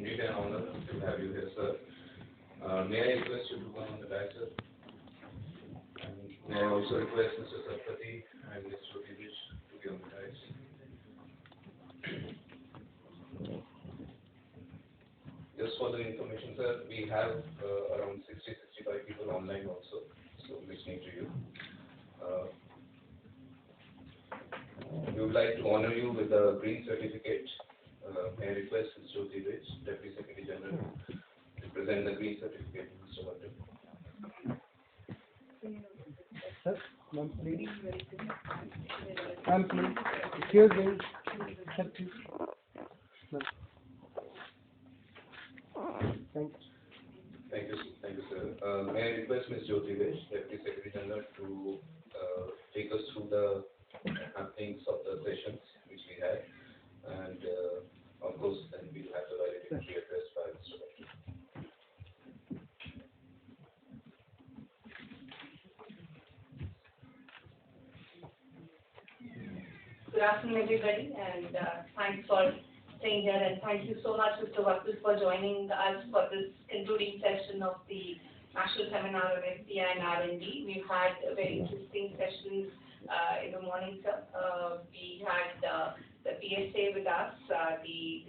indeed an honor to have you here, sir. May I request you to come on the dais, sir? And may I also request Mr. Sarpati and Mr. Rudivich to be on the dais? Just for the information, sir, we have around 60-65 people online also, so listening to you. We would like to honor you with a green certificate. May I request Mr. Rudivich, Deputy Secretary General, to present the green certificate to Mr. Valedictory. Sir, ma'am, please. Ma'am, please. Excuse me. Sir, please. Ma'am. Thank you, sir. May I request Ms. Jyoti Vesh, Deputy Secretary General, to take us through the happenings of the sessions which we had, and of course, then we'll have the valedictory addressed by Mr. Valedictory. Good afternoon, everybody, and thanks for staying here, and thank you so much, Mr. Vatul, for joining us for this concluding session of the National Seminar on FDI and R&D. We've had very interesting sessions in the morning, sir. We had the PSA with us, the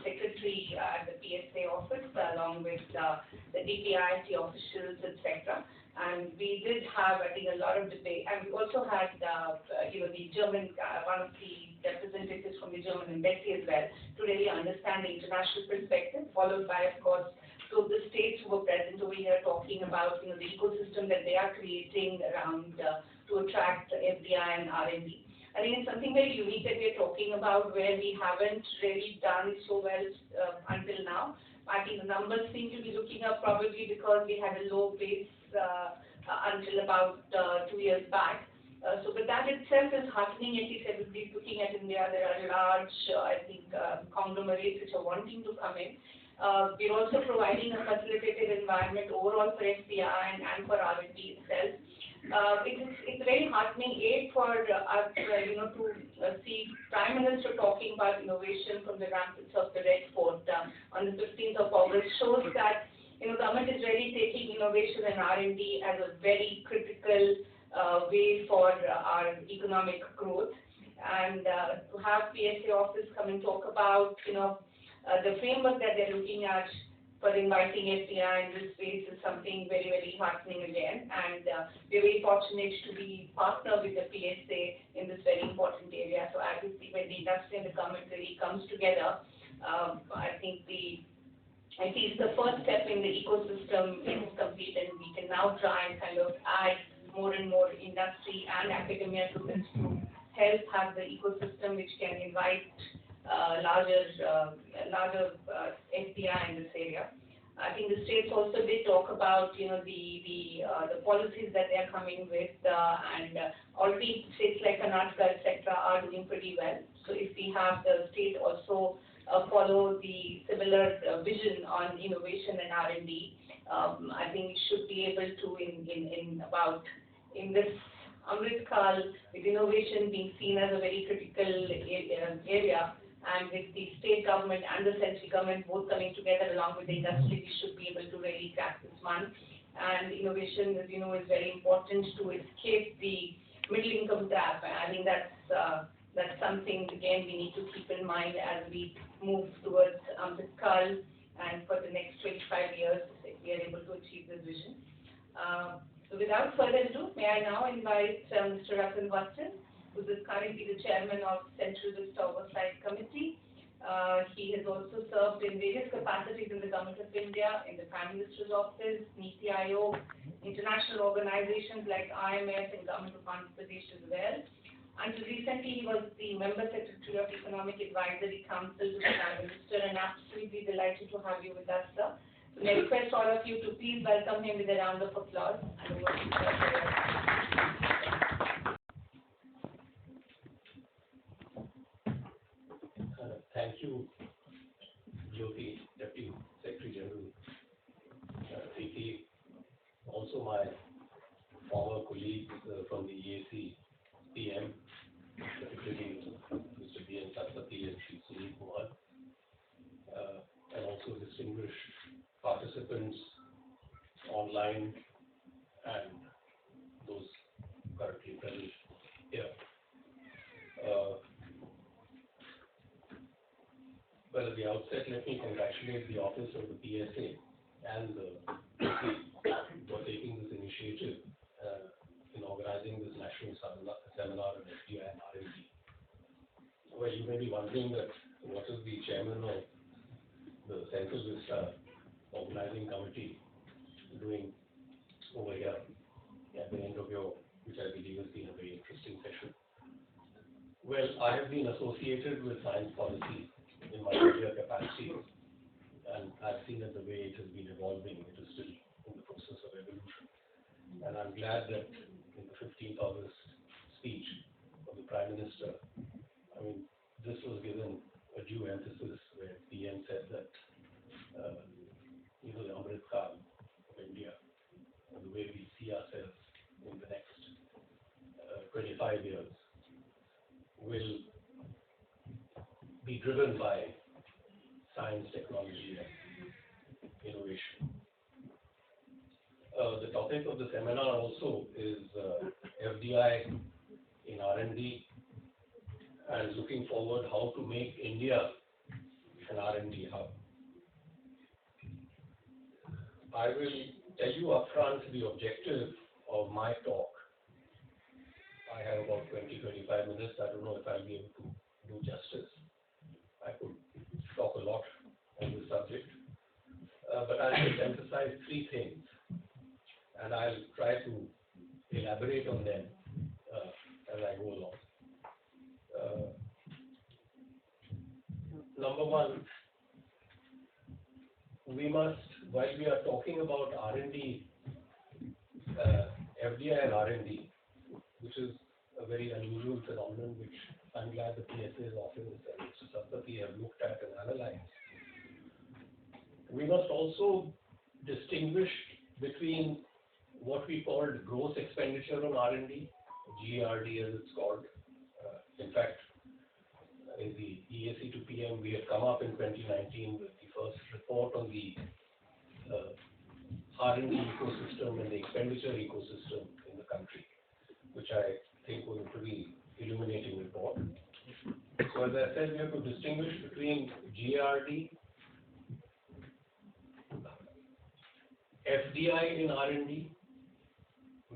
secretary at the PSA office, along with the DPIIT officials, etc. And we did have, I think, a lot of debate. And we also had, the German, one of the representatives from the German embassy as well, to really understand the international perspective, followed by, of course, so the states who were present over here talking about, the ecosystem that they are creating around to attract FDI and R&D. I think it's something very unique that we're talking about where we haven't really done so well until now. I think the numbers seem to be looking up probably because we had a low base until about 2 years back. But that itself is heartening. At least everybody's looking at India. There are large, conglomerates which are wanting to come in. We're also providing a facilitated environment overall for FDI and for R&D itself. It's very heartening, for us, to see Prime Minister talking about innovation from the ramparts of the Red Fort on the 15th of August shows that government is really taking innovation and R&D as a very critical way for our economic growth. And to have PSA office come and talk about the framework that they're looking at for inviting FDI in this space is something very, very heartening again. And we're very fortunate to be partner with the PSA in this very important area. So as we see when the industry and the government really comes together, I think at least the first step in the ecosystem is complete, and we can now try and kind of add more and more industry and academia to this to help have the ecosystem which can invite larger FDI in this area. I think the states also did talk about the policies that they are coming with, and already states like Karnataka, etc., are doing pretty well. So if we have the state also follow the similar vision on innovation and R&D, I think we should be able to in this Amrit Kal, with innovation being seen as a very critical area. And with the state government and the central government both coming together along with the industry, we should be able to really crack this one. And innovation, as you know, is very important to escape the middle income gap. And I think that's something, again, we need to keep in mind as we move towards Amrit Kal and for the next 25 years, if we are able to achieve this vision. So without further ado, may I now invite Mr. Ratan Watson, who is currently the chairman of Central Vista Oversight Committee. He has also served in various capacities in the Government of India, in the Prime Minister's Office, Niti Aayog, international organizations like IMF and Government of Andhra Pradesh as well. Until recently, he was the Member Secretary of Economic Advisory Council to the Prime Minister, and absolutely delighted to have you with us, sir. So may I request all of you to please welcome him with a round of applause. And over to you, sir. Thank you, Jyoti, Deputy Secretary General, Preeti, also my former colleagues from the EAC, PM, particularly Mr. B. N. Sarpati and Shri Sunil Kumar. also distinguished participants online and those currently present here. Well, at the outset, let me congratulate the Office of the PSA and the for taking this initiative in organizing this national seminar on FDI and R&D. Well, you may be wondering that what is the chairman of the Central Vista organizing committee doing over here at the end of your, which I believe has been a very interesting session. Well, I have been associated with science policy in my earlier capacity, and I've seen that the way it has been evolving, it is still in the process of evolution. And I'm glad that in the 15th August speech of the Prime Minister, I mean, this was given a due emphasis where PM said that, the Amrit Kaal of India, and the way we see ourselves in the next 25 years, will be driven by science, technology, and innovation. The topic of the seminar also is FDI in R&D, and looking forward how to make India an R&D hub. I will tell you upfront the objective of my talk. I have about 20-25 minutes. I don't know if I'll be able to do justice. I could talk a lot on this subject, but I'll just emphasize three things, and I'll try to elaborate on them as I go along. Number one, we must, while we are talking about R&D, FDI and R&D, which is a very unusual phenomenon, which I'm glad the PSA's office and Mr. Satpathy have looked at and analyzed. We must also distinguish between what we called gross expenditure on R&D, GERD as it's called. In fact, in the EAC to PM, we had come up in 2019 with the first report on the R&D ecosystem and the expenditure ecosystem in the country, which I think was a pretty illuminating report. So as I said, we have to distinguish between GERD, FDI in R&D,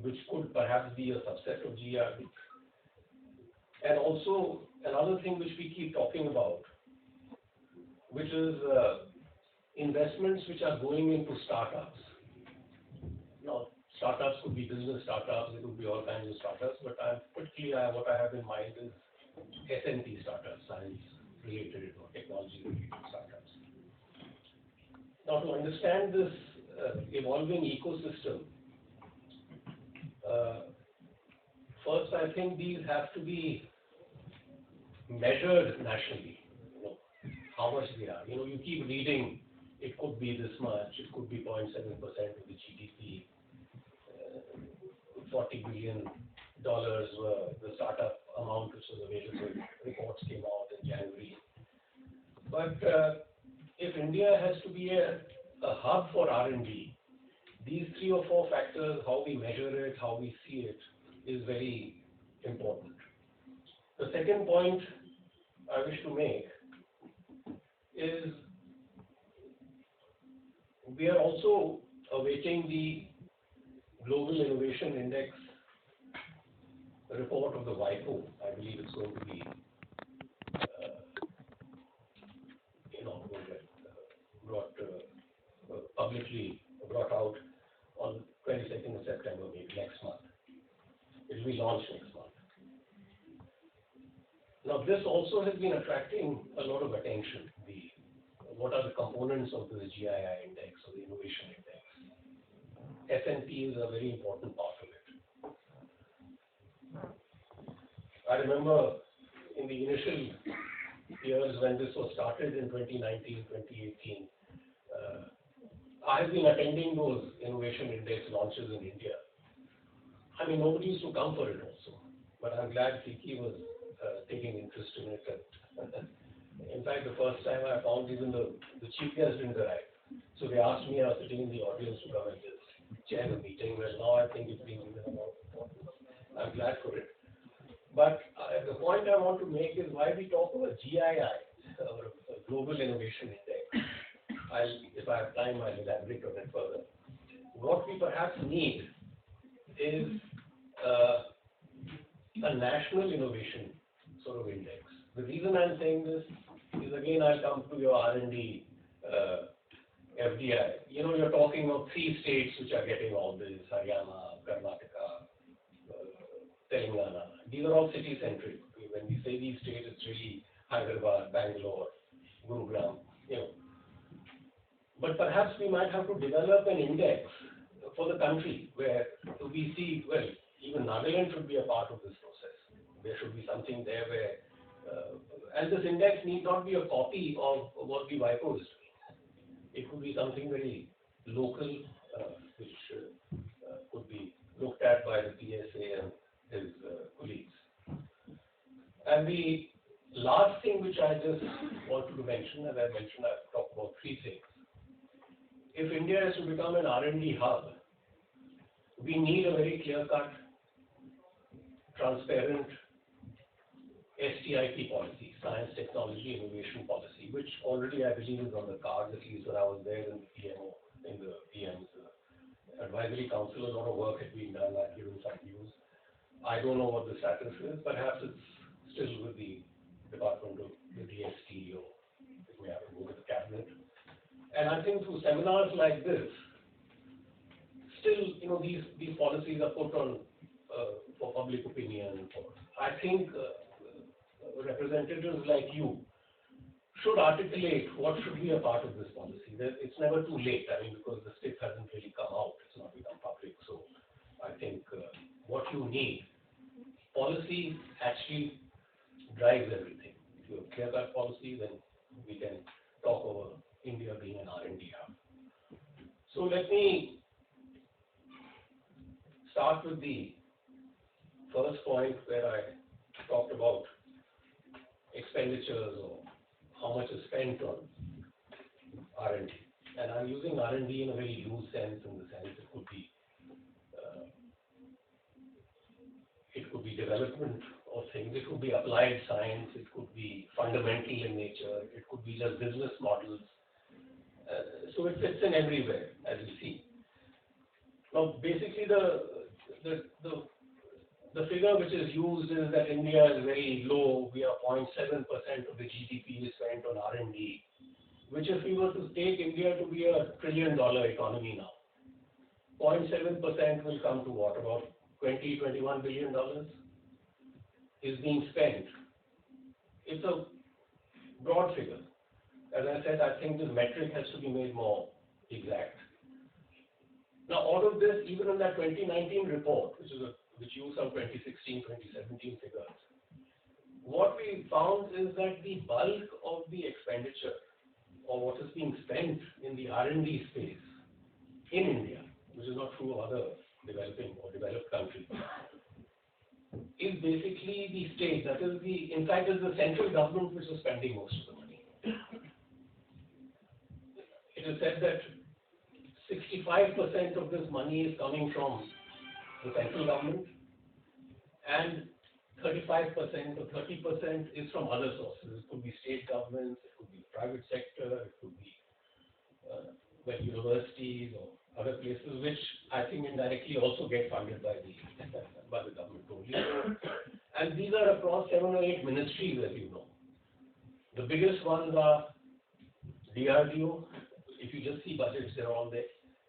which could perhaps be a subset of GERD, and also another thing which we keep talking about, which is investments which are going into startups. Now, startups could be business startups, it could be all kinds of startups, but particularly what I have in mind is S&T startups, science-related or technology-related startups. Now, to understand this evolving ecosystem, first I think these have to be measured nationally, how much they are. You keep reading, it could be this much, it could be 0.7% of the GDP, $40 billion were the startup amount which was available. Reports came out in January. But if India has to be a hub for R&D, these 3 or 4 factors, how we measure it, how we see it, is very important. The second point I wish to make is we are also awaiting the Global Innovation Index report of the WIPO. I believe it's going to be publicly brought out on 22nd of September, maybe next month. It will be launched next month. Now, this also has been attracting a lot of attention. What are the components of the GII index or the innovation index? S&P is a very important part of it. I remember in the initial years when this was started in 2019, 2018, I've been attending those innovation index launches in India. I mean, nobody used to come for it also, but I'm glad Fiki was taking interest in it. And In fact, the first time I found even the chief guest didn't arrive. So they asked me, I was sitting in the audience, to come and just chair the meeting. Well, now I think it's been given about. I'm glad for it. But the point I want to make is why we talk about GII, or a Global Innovation Index. If I have time, I'll elaborate on it further. What we perhaps need is a national innovation sort of index. The reason I'm saying this is, again, I'll come to your R&D FDI. You know, you're talking of 3 states which are getting all this: Haryana, Karnataka, Telangana. These are all city-centric. When we say these states, it's really Hyderabad, Bangalore, Gurugram, you know. But perhaps we might have to develop an index for the country where we see, well, even Nagaland should be a part of this process. There should be something there where, and this index need not be a copy of what the WIPO is doing. It could be something very local, which could be looked at by the PSA and his colleagues. And the last thing which I just wanted to mention, as I mentioned, I've talked about 3 things. If India is to become an R&D hub, we need a very clear-cut, transparent STIP policy, Science, Technology, Innovation Policy, which already I believe is on the cards, at least when I was there in the PMO, in the PM's advisory council. A lot of work had been done. I've given some views. I don't know what the status is. Perhaps it's still with the Department of the DST, or it may have to go to the cabinet. And I think through seminars like this, still, you know, these policies are put on for public opinion. I think representatives like you should articulate what should be a part of this policy. It's never too late. I mean, because the stick hasn't really come out, it's not become public. So I think what you need, policy actually drives everything. If you have clear-cut policy, then we can talk over India being an R&D hub. So let me start with the first point where I talked about expenditures or how much is spent on R&D. And I'm using R&D in a very loose sense, in the sense it could be development of things, it could be applied science, it could be fundamental in nature, it could be just business models. So it fits in everywhere, as you see. Now, basically, the figure which is used is that India is very low. We are 0.7% of the GDP is spent on R&D, which, if we were to take India to be a $1 trillion economy now, 0.7% will come to what, about $21 billion is being spent. It's a broad figure. As I said, I think this metric has to be made more exact. Now, out of this, even in that 2019 report, which used some 2016, 2017 figures, what we found is that the bulk of the expenditure, or what is being spent in the R&D space in India, which is not true of other developing or developed countries, is basically the state. That is in fact, it's the central government which is spending most of the money. It is said that 65% of this money is coming from the central government, and 35% or 30% is from other sources. It could be state governments, it could be private sector, it could be universities or other places, which I think indirectly also get funded by the government only. And these are across 7 or 8 ministries, as you know. The biggest ones are DRDO. If you just see budgets, they're all there.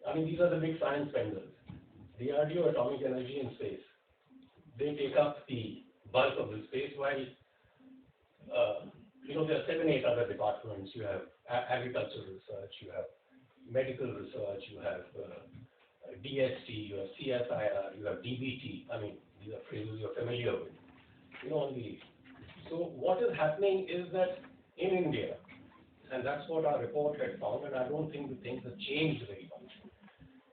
I mean, these are the big science spenders. DRDO, Atomic Energy and Space. They take up the bulk of the space, while there are 7, 8 other departments. You have agricultural research, you have medical research, you have DST, you have CSIR, you have DBT. I mean, these are phrases you're familiar with. So what is happening is that in India, and that's what our report had found, and I don't think the things have changed very much.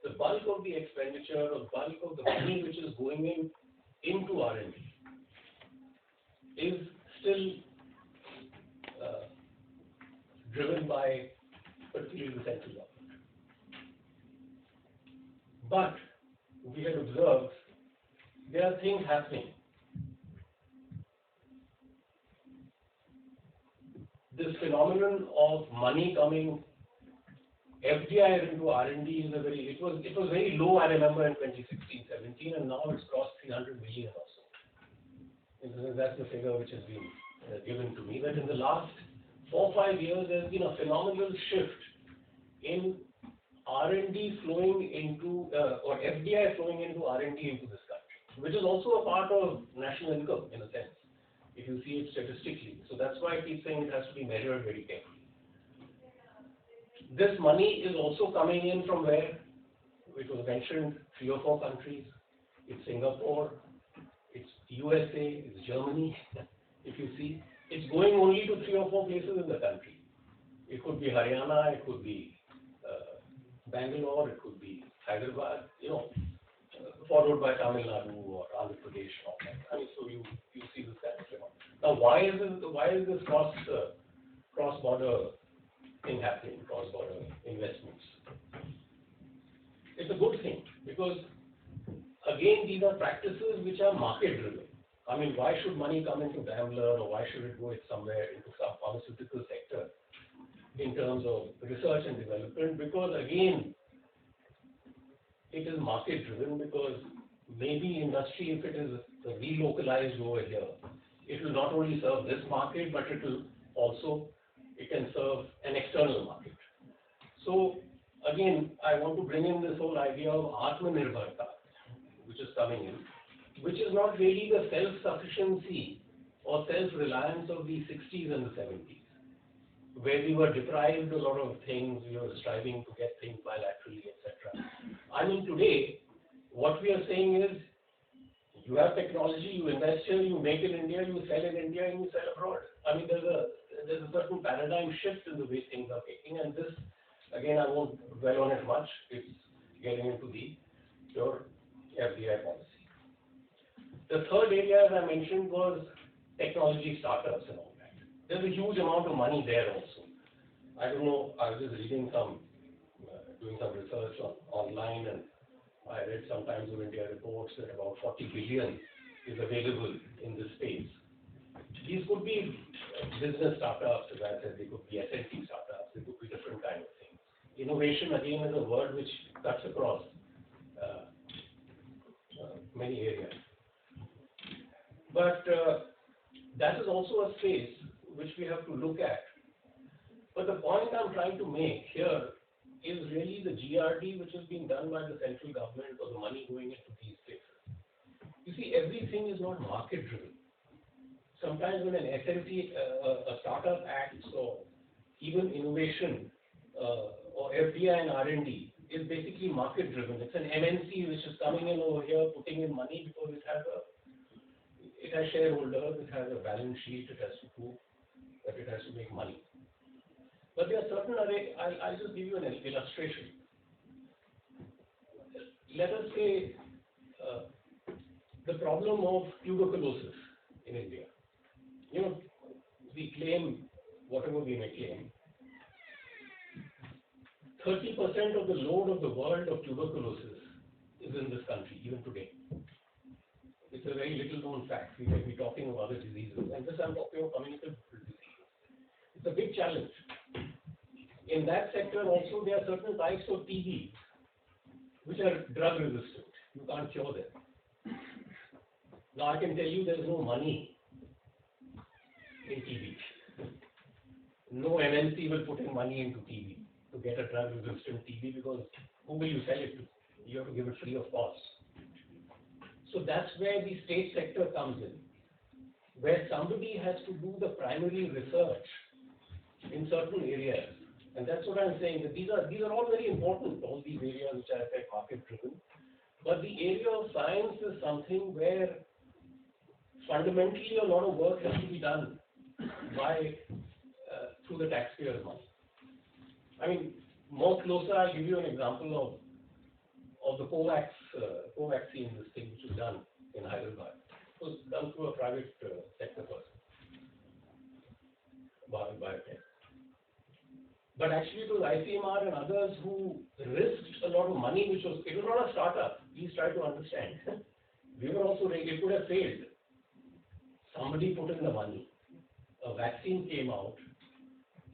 The bulk of the expenditure, or bulk of the money which is going into R&D is still driven by particularly the central government. But we had observed there are things happening. This phenomenon of money coming, FDI into R&D is it was very low, I remember, in 2016-17, and now it's crossed 300 million or so. And that's the figure which has been given to me, that in the last 4 or 5 years there's been a phenomenal shift in R&D flowing into, or FDI flowing into R&D into this country, which is also a part of national income in a sense, if you see it statistically. So that's why I keep saying it has to be measured very carefully. This money is also coming in from where? It was mentioned 3 or 4 countries. It's Singapore, it's USA, it's Germany. If you see, it's going only to 3 or 4 places in the country. It could be Haryana, it could be Bangalore, it could be Hyderabad, followed by Tamil Nadu or Andhra Pradesh. I mean, so you see this kind of phenomenon. Now, why is this cross-border thing happening, cross-border investments? It's a good thing because, again, these are practices which are market-driven. I mean, why should money come into Daimler, or why should it go somewhere into some pharmaceutical sector in terms of research and development? Because, again, it is market-driven, because maybe industry, if it is relocalized over here, it will not only serve this market, but it can serve an external market. So, again, I want to bring in this whole idea of Atmanirbharta, which is coming in, which is not really the self-sufficiency or self-reliance of the 60s and the 70s, where we were deprived a lot of things, we were striving to get things bilaterally, etc. I mean, today, what we are saying is, you have technology, you invest here, you make in India, you sell in India, and you sell abroad. I mean, there's a certain paradigm shift in the way things are taking, and this, again, I won't dwell on it much. It's getting into the pure FDI policy. The third area, as I mentioned, was technology startups and all that. There's a huge amount of money there also. I don't know, I was just reading doing some research online, and I read some Times of India reports that about 40 billion is available in this space. These could be business startups, as I said, they could be SNT startups, they could be different kind of things. Innovation, again, is a word which cuts across many areas. But that is also a space which we have to look at. But the point I'm trying to make here is really the GRD which is being done by the central government, or the money going into these places. You see, everything is not market driven. Sometimes when an SNT, a startup acts, or even innovation, or FDI and R&D is basically market driven. It's an MNC which is coming in over here, putting in money because it has shareholders, it has a balance sheet, it has to prove that it has to make money. But there are certain I'll just give you an illustration. Let us say the problem of tuberculosis in India. We claim whatever we may claim. 30% of the load of the world of tuberculosis is in this country, even today. It's a very little known fact. We may be talking of other diseases, and this I'm talking of communicable diseases. It's a big challenge. In that sector also, there are certain types of TB which are drug resistant. You can't cure them. Now I can tell you there is no money in TB. No MNC will put in money into TB to get a drug resistant TB, because who will you sell it to? You have to give it free of cost. So that's where the state sector comes in, where somebody has to do the primary research in certain areas. And that's what I'm saying, that these are all very important, all these areas which are market driven. But the area of science is something where fundamentally a lot of work has to be done through the taxpayers' money. I mean, more closer, I'll give you an example of the Covaxine, this thing which was done in Hyderabad. It was done through a private sector person, biotech. But actually it was ICMR and others who risked a lot of money, it was not a startup. Please try to understand. We were also, it could have failed. Somebody put in the money. A vaccine came out.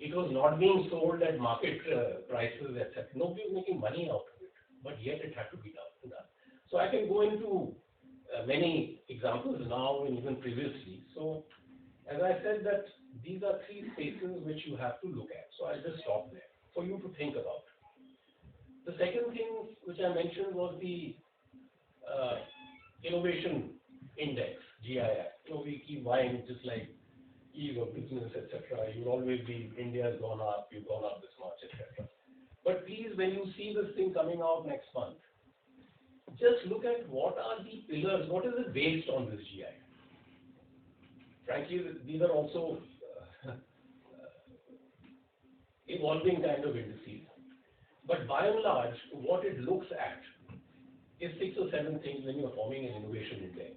It was not being sold at market prices, etc. Nobody was making money out of it, but yet it had to be done. So I can go into many examples now and even previously. So as I said that these are three spaces which you have to look at. So I'll just stop there for you to think about. The second thing which I mentioned was the Innovation Index, GII. We keep buying just like ease of business, etc. You'll always be, India's gone up, you've gone up this much, etc. But please, when you see this thing coming out next month, just look at what are the pillars, what is it based on, this GII. Frankly, these are also evolving kind of indices. But by and large, what it looks at is 6 or 7 things when you're forming an innovation index.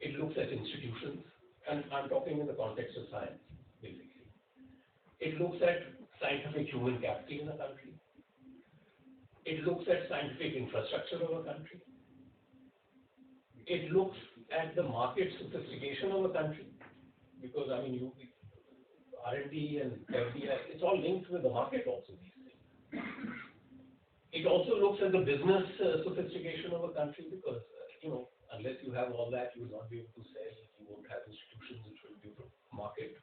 It looks at institutions, and I'm talking in the context of science, basically. It looks at scientific human capital in a country. It looks at scientific infrastructure of a country. It looks at the market sophistication of a country, because R&D and FDI, it's all linked with the market also, these things. It also looks at the business sophistication of a country, because, unless you have all that, you will not be able to sell, you won't have institutions which will be able to market.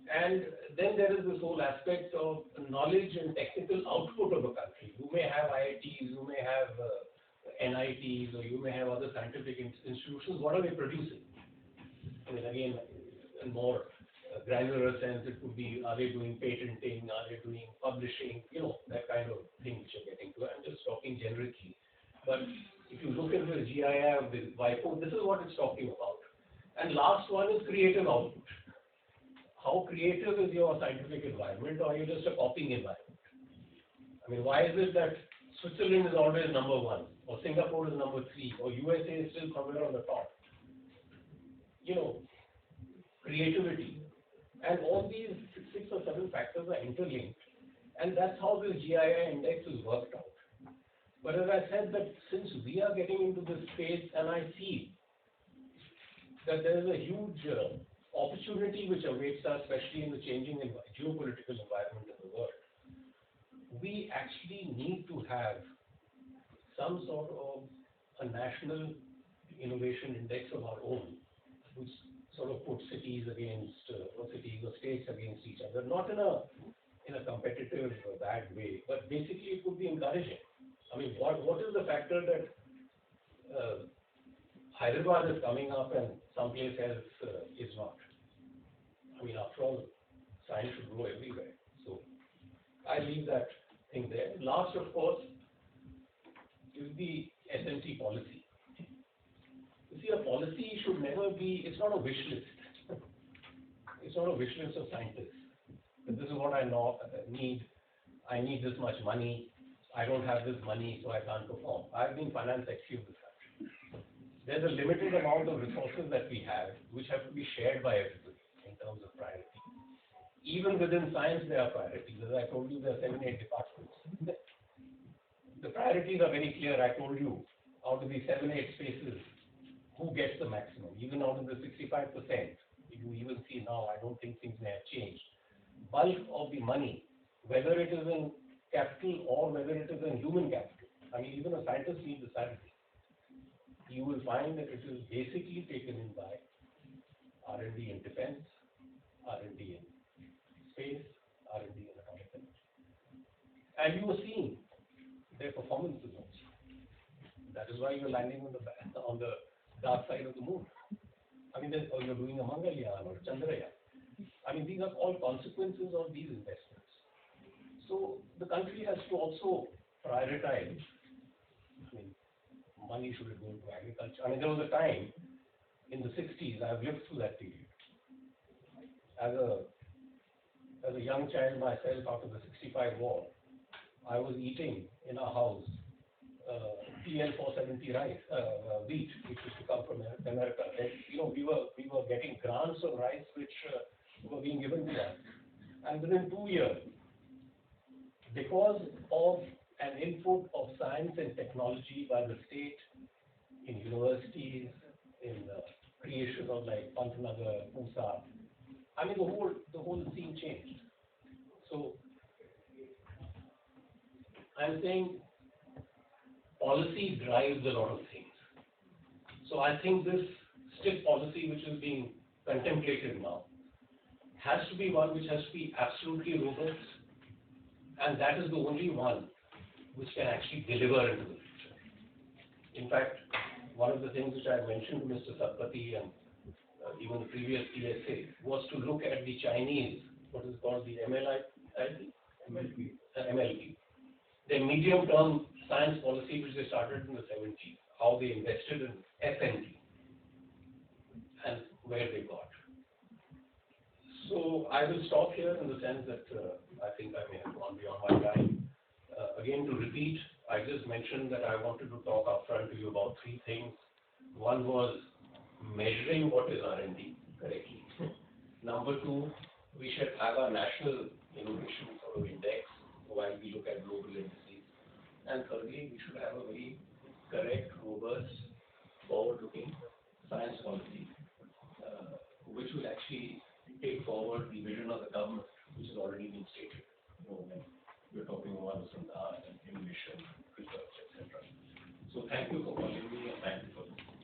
And then there is this whole aspect of knowledge and technical output of a country. You may have IITs, you may have NITs, or you may have other scientific institutions. What are they producing? Again, in more granular sense, it could be, are they doing patenting, are they doing publishing, that kind of thing which you're getting to. I'm just talking generically. But if you look at the GII of the WIPO, this is what it's talking about. And last one is creative output. How creative is your scientific environment, or are you just a copying environment? Why is it that Switzerland is always number 1, or Singapore is number 3, or USA is still somewhere on the top? Creativity. And all these 6 or 7 factors are interlinked, and that's how this GII index is worked out. But as I said, that since we are getting into this space, and I see that there is a huge opportunity which awaits us, especially in the changing geopolitical environment in the world, we actually need to have some sort of a national innovation index of our own, which sort of puts cities against, or cities or states against each other, not in a competitive bad way, but basically it would be encouraging. What is the factor that Hyderabad is coming up and someplace else is not? After all, science should grow everywhere. So I leave that thing there. Last, of course, is the SMT policy. You see, a policy should never be, it's not a wish list. It's not a wish list of scientists. This is what I need. I need this much money. I don't have this money, so I can't perform. I've been finance secretary of this country. There's a limited amount of resources that we have, which have to be shared by everybody in terms of priority. Even within science, there are priorities. As I told you, there are 7, 8 departments. The priorities are very clear. I told you, out of these 7, 8 spaces, who gets the maximum? Even out of the 65%, you even see now, I don't think things may have changed. Bulk of the money, whether it is in capital or whether it is in human capital. Even a scientist needs a salary. You will find that it is basically taken in by R&D in defense, R&D in space, R&D in atomic energy. And you are seeing their performances also. That is why you're landing on the dark side of the moon. Or you're doing a Mangalyaan or a Chandrayaan. These are all consequences of these investments. So the country has to also prioritize. Money should go into agriculture. There was a time in the 60s, I've lived through that period. As a young child myself, after the 65 war, I was eating in our house PL 470 rice, wheat, which used to come from America. And, we were getting grants of rice which were being given to us. And within 2 years, because of an input of science and technology by the state, in universities, in the creation of like Pantnagar, Pusa, I mean the whole scene changed. So I'm saying policy drives a lot of things. So I think this strict policy which is being contemplated now has to be one which has to be absolutely robust, and that is the only one which can actually deliver into the future. In fact, one of the things which I mentioned to Mr. Satpathy and even the previous PSA was to look at the Chinese, what is called the MLP, the medium-term science policy which they started in the 70s, how they invested in FNT and where they got. So I will stop here in the sense that I think I may have gone beyond my time. Again, to repeat, I just mentioned that I wanted to talk upfront to you about 3 things. One was measuring what is R&D correctly. Number 2, we should have a national innovation sort of index while we look at global indices. And thirdly, we should have a very correct, robust, forward-looking science policy, which will actually take forward the vision of the government, which has already been stated. When we're talking about Anusandhan and innovation, research, etc. So thank you for calling me and thank you for listening.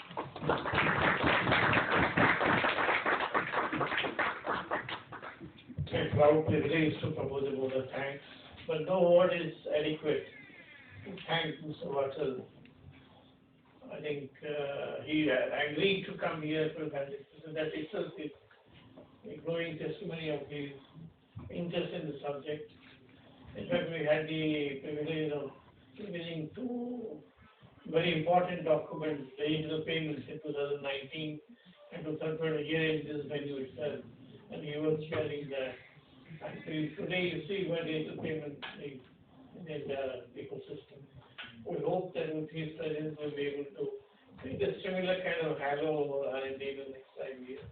I'm proud privilege to propose a vote of thanks, but no word is adequate to thank Mr. Vatsal. I think he agreed to come here for Valedictory. That itself is a growing testimony of his interest in the subject. In fact, we had the privilege of reviewing 2 very important documents relating to the payments in 2019 and to third year in this venue itself. And he was sharing that. Actually, today you see where there is a payment in the ecosystem. We hope that with his presence we'll be able to make a similar kind of halo R&D in the next 5 years.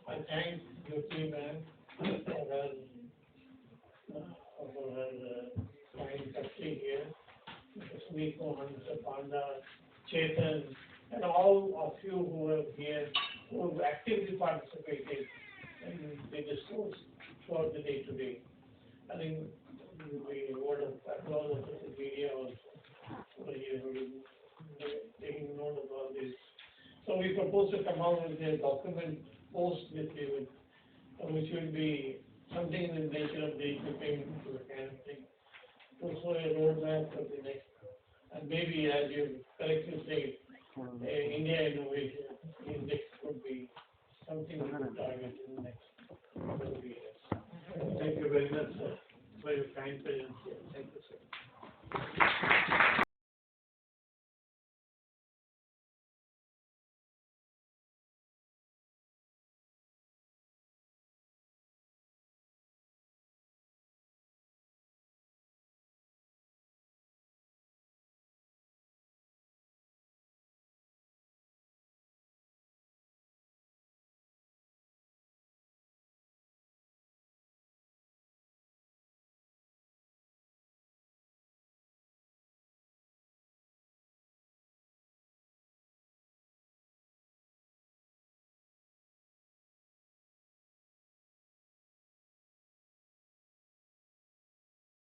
I thank Jyoti ma'am for her kind touching here, Mr. Sumit Mohan, Mr. Panda, Chetan, and all of you who are here, who have actively participated in the discourse throughout the day today. I think the word of applause of the media also for taking note of all this. So we propose to come out with a document post this event, which will be something in the nature of digital payment to the kind of thing, to show a roadmap for the next, and maybe as you correctly said, India Innovation Index could be something we could target in the next 2 years. Thank you very much, sir, for your kind presence here. Thank you, sir.